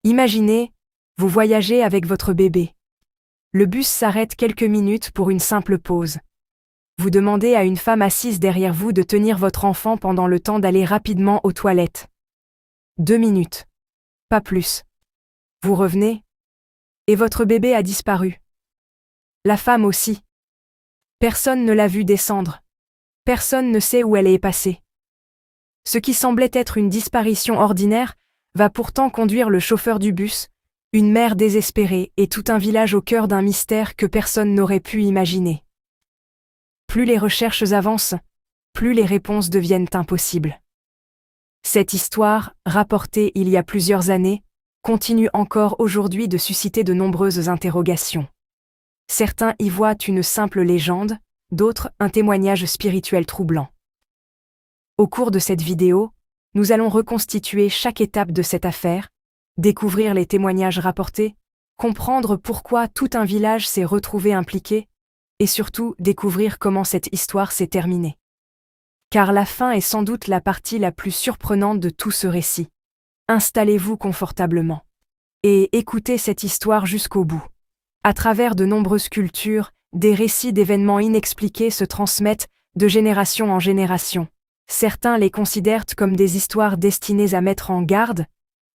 Imaginez, vous voyagez avec votre bébé. Le bus s'arrête quelques minutes pour une simple pause. Vous demandez à une femme assise derrière vous de tenir votre enfant pendant le temps d'aller rapidement aux toilettes. 2 minutes. Pas plus. Vous revenez, et votre bébé a disparu. La femme aussi. Personne ne l'a vue descendre. Personne ne sait où elle est passée. Ce qui semblait être une disparition ordinaire va pourtant conduire le chauffeur du bus, une mère désespérée et tout un village au cœur d'un mystère que personne n'aurait pu imaginer. Plus les recherches avancent, plus les réponses deviennent impossibles. Cette histoire, rapportée il y a plusieurs années, continue encore aujourd'hui de susciter de nombreuses interrogations. Certains y voient une simple légende, d'autres un témoignage spirituel troublant. Au cours de cette vidéo, nous allons reconstituer chaque étape de cette affaire, découvrir les témoignages rapportés, comprendre pourquoi tout un village s'est retrouvé impliqué, et surtout découvrir comment cette histoire s'est terminée. Car la fin est sans doute la partie la plus surprenante de tout ce récit. Installez-vous confortablement et écoutez cette histoire jusqu'au bout. À travers de nombreuses cultures, des récits d'événements inexpliqués se transmettent de génération en génération. Certains les considèrent comme des histoires destinées à mettre en garde,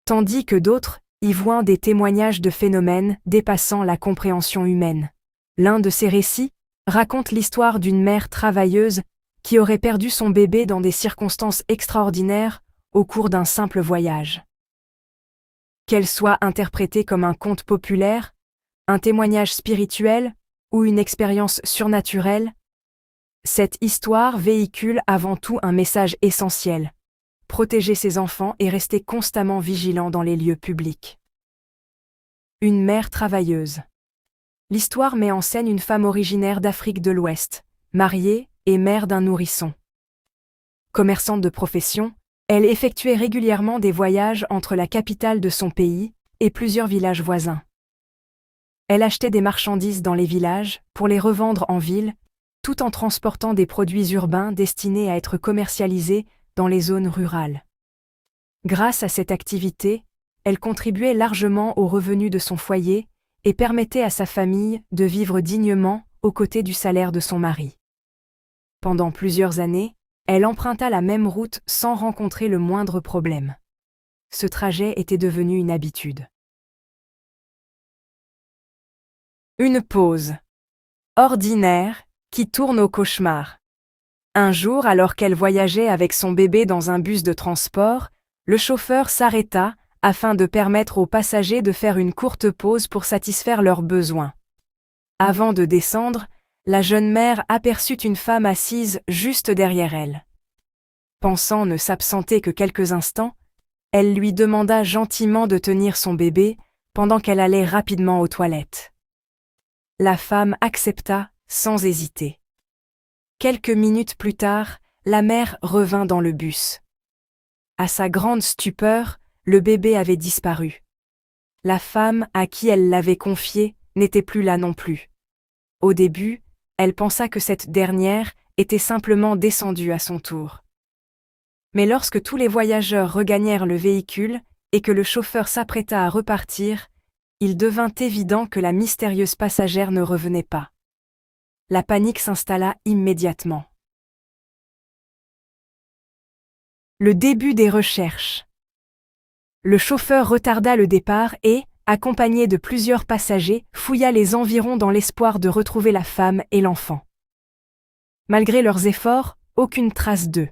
tandis que d'autres y voient des témoignages de phénomènes dépassant la compréhension humaine. L'un de ces récits raconte l'histoire d'une mère travailleuse qui aurait perdu son bébé dans des circonstances extraordinaires au cours d'un simple voyage. Qu'elle soit interprétée comme un conte populaire, un témoignage spirituel ou une expérience surnaturelle, cette histoire véhicule avant tout un message essentiel: protéger ses enfants et rester constamment vigilant dans les lieux publics. Une mère travailleuse. L'histoire met en scène une femme originaire d'Afrique de l'Ouest, mariée et mère d'un nourrisson. Commerçante de profession, elle effectuait régulièrement des voyages entre la capitale de son pays et plusieurs villages voisins. Elle achetait des marchandises dans les villages pour les revendre en ville, tout en transportant des produits urbains destinés à être commercialisés dans les zones rurales. Grâce à cette activité, elle contribuait largement aux revenus de son foyer et permettait à sa famille de vivre dignement aux côtés du salaire de son mari. Pendant plusieurs années, elle emprunta la même route sans rencontrer le moindre problème. Ce trajet était devenu une habitude. Une pause ordinaire qui tourne au cauchemar. Un jour, alors qu'elle voyageait avec son bébé dans un bus de transport, le chauffeur s'arrêta afin de permettre aux passagers de faire une courte pause pour satisfaire leurs besoins. Avant de descendre, la jeune mère aperçut une femme assise juste derrière elle. Pensant ne s'absenter que quelques instants, elle lui demanda gentiment de tenir son bébé pendant qu'elle allait rapidement aux toilettes. La femme accepta sans hésiter. Quelques minutes plus tard, la mère revint dans le bus. À sa grande stupeur, le bébé avait disparu. La femme à qui elle l'avait confié n'était plus là non plus. Au début, elle pensa que cette dernière était simplement descendue à son tour. Mais lorsque tous les voyageurs regagnèrent le véhicule et que le chauffeur s'apprêta à repartir, il devint évident que la mystérieuse passagère ne revenait pas. La panique s'installa immédiatement. Le début des recherches. Le chauffeur retarda le départ et, accompagné de plusieurs passagers, fouilla les environs dans l'espoir de retrouver la femme et l'enfant. Malgré leurs efforts, aucune trace d'eux.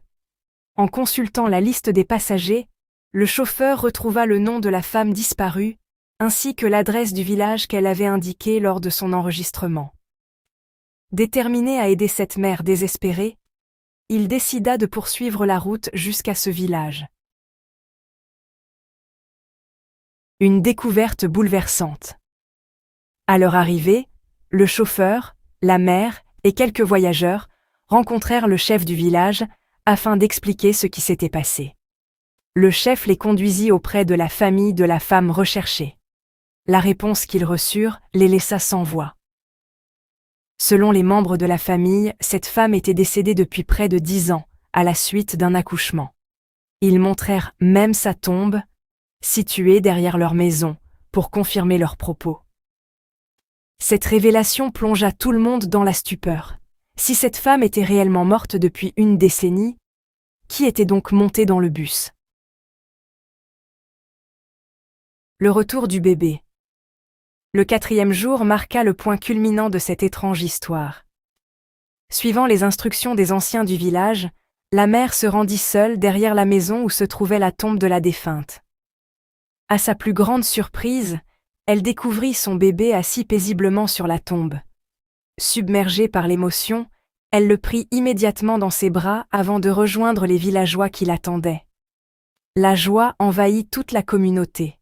En consultant la liste des passagers, le chauffeur retrouva le nom de la femme disparue, ainsi que l'adresse du village qu'elle avait indiqué lors de son enregistrement. Déterminé à aider cette mère désespérée, il décida de poursuivre la route jusqu'à ce village. Une découverte bouleversante. À leur arrivée, le chauffeur, la mère et quelques voyageurs rencontrèrent le chef du village afin d'expliquer ce qui s'était passé. Le chef les conduisit auprès de la famille de la femme recherchée. La réponse qu'ils reçurent les laissa sans voix. Selon les membres de la famille, cette femme était décédée depuis près de 10 ans, à la suite d'un accouchement. Ils montrèrent même sa tombe, situés derrière leur maison, pour confirmer leurs propos. Cette révélation plongea tout le monde dans la stupeur. Si cette femme était réellement morte depuis une décennie, qui était donc monté dans le bus? Le retour du bébé. Le 4e jour marqua le point culminant de cette étrange histoire. Suivant les instructions des anciens du village, la mère se rendit seule derrière la maison où se trouvait la tombe de la défunte. À sa plus grande surprise, elle découvrit son bébé assis paisiblement sur la tombe. Submergée par l'émotion, elle le prit immédiatement dans ses bras avant de rejoindre les villageois qui l'attendaient. La joie envahit toute la communauté.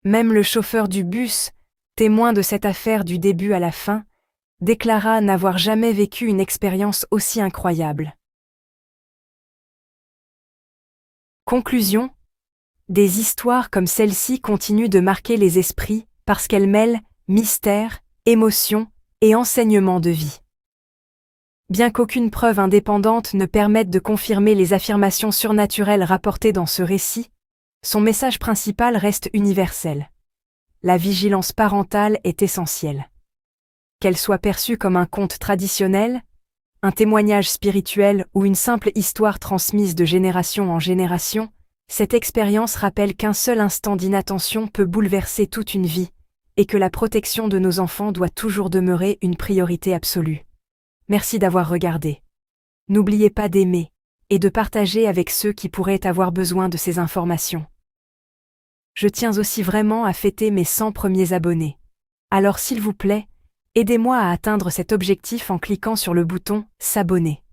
Même le chauffeur du bus, témoin de cette affaire du début à la fin, déclara n'avoir jamais vécu une expérience aussi incroyable. Conclusion. Des histoires comme celle-ci continuent de marquer les esprits parce qu'elles mêlent mystère, émotion et enseignement de vie. Bien qu'aucune preuve indépendante ne permette de confirmer les affirmations surnaturelles rapportées dans ce récit, son message principal reste universel. La vigilance parentale est essentielle. Qu'elle soit perçue comme un conte traditionnel, un témoignage spirituel ou une simple histoire transmise de génération en génération, cette expérience rappelle qu'un seul instant d'inattention peut bouleverser toute une vie, et que la protection de nos enfants doit toujours demeurer une priorité absolue. Merci d'avoir regardé. N'oubliez pas d'aimer et de partager avec ceux qui pourraient avoir besoin de ces informations. Je tiens aussi vraiment à fêter mes 100 premiers abonnés. Alors s'il vous plaît, aidez-moi à atteindre cet objectif en cliquant sur le bouton « S'abonner ».